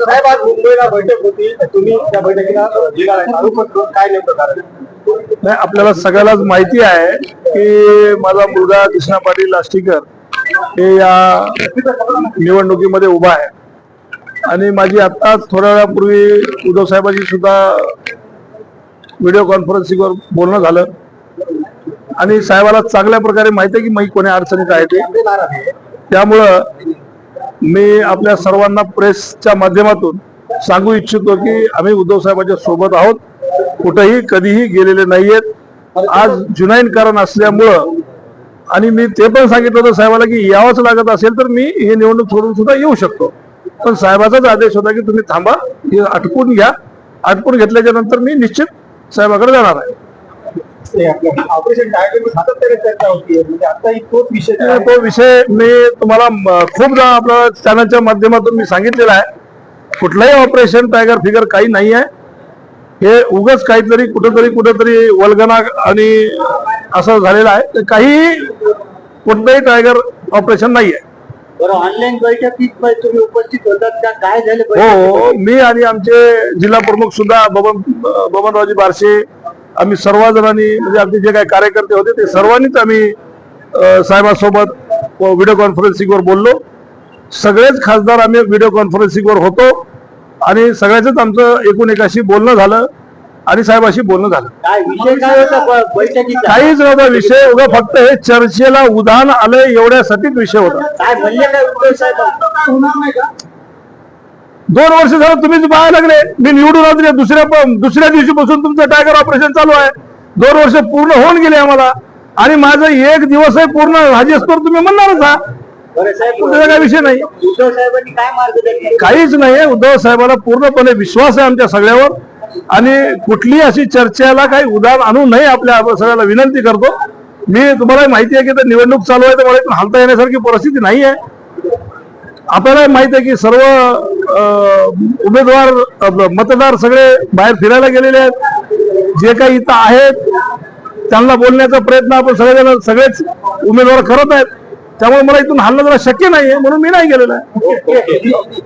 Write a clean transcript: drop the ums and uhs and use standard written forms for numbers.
साहेब आज मुंबईला बैठक होती, तुम्ही त्या बैठकीला काय नेमकं कारण? नाही, आपल्याला सगळ्यालाच माहिती आहे की माझा मुलगा कृष्णा पाटील आष्टीकर हे या निवडणुकीमध्ये उभा आहे आणि माझी आता थोड्या वेळापूर्वी उद्धव साहेबांची सुद्धा व्हिडिओ कॉन्फरन्सिंगवर बोलणं झालं आणि साहेबाला चांगल्या प्रकारे माहिती आहे की मी कोण्या अडचणीत आहे ते. त्यामुळं मी आपल्या सर्वांना प्रेसच्या माध्यमातून सांगू इच्छितो की आम्ही उद्धव साहेबांच्या सोबत आहोत, कुठेही कधीही गेलेले नाहीयेत. आज जुनैन कारण असल्यामुळं आणि मी ते पण सांगितलं होतं साहेबाला की यावंच लागत असेल तर मी हे निवडणूक सोडून सुद्धा येऊ शकतो, पण साहेबाचाच आदेश होता की तुम्ही थांबा, हे आटपून घ्या. आटपून घेतल्याच्या नंतर मी निश्चित साहेबाकडे जाणार आहे. ऑपरेशन टायगर सातत्याने चर्चा होती, म्हणजे आता तोच विषय तो विषय मी तुम्हाला खूपदा आपल्या चॅनलच्या माध्यमातून मी सांगितलेला आहे. कुठलंही ऑपरेशन टायगर फिगर काही नाही आहे. हे उगाच काहीतरी कुठेतरी वल्गना आणि असं झालेलं आहे. काही कुठलंही टायगर ऑपरेशन नाही आहे. ऑनलाईन बैठकीत तुम्ही उपस्थित होतात का, काय झाले? हो, मी आणि आमचे जिल्हा प्रमुख सुद्धा बबनरावजी बारशे, आम्ही सर्वजणांनी म्हणजे आमचे जे काही कार्यकर्ते होते ते सर्वांनीच आम्ही साहेबांसोबत व्हिडिओ कॉन्फरन्सिंगवर बोललो. सगळेच खासदार आम्ही व्हिडिओ कॉन्फरन्सिंगवर होतो आणि सगळ्याच आमचं एकूण एकाशी बोलणं झालं आणि साहेबाशी बोलणं झालं. काय विषय काय होता बैठकीचा? काहीच नव्हता विषय, उगा फक्त हे चर्चेला उधाण आलंय एवढ्यासाठीच विषय होता. काय म्हणले काय उद्धव साहेब? 2 वर्ष झालं तुम्हीच पाहायला लागले. मी निवडून आले दुसऱ्या दिवशीपासून तुमचं टायगर ऑपरेशन चालू आहे. 2 वर्ष पूर्ण होऊन गेले आम्हाला आणि माझं 1 दिवसही पूर्ण राजेश्वर तुम्ही म्हणणारच हा. त्याचा काही विषय नाही. उद्धव साहेबांनी काय मार्गदर्शन? काहीच नाही. उद्धव साहेबांना पूर्णपणे विश्वास आहे आमच्या सगळ्यावर आणि कुठली अशी चर्चेला काही उदाहरण आणू नये आपल्या सगळ्याला विनंती करतो. मी तुम्हाला माहिती आहे की निवडणूक चालू आहे तर मला इथून हालता येण्यासारखी परिस्थिती नाही आहे. आपल्याला माहित आहे की सर्व उमेदवार मतदार सगळे बाहेर फिरायला गेलेले आहेत. जे काही इथं आहेत त्यांना बोलण्याचा प्रयत्न आपण सगळेच उमेदवार करत आहेत. त्यामुळे मला इथून हल्ला जरा शक्य नाहीये म्हणून मी नाही गेलेलो आहे.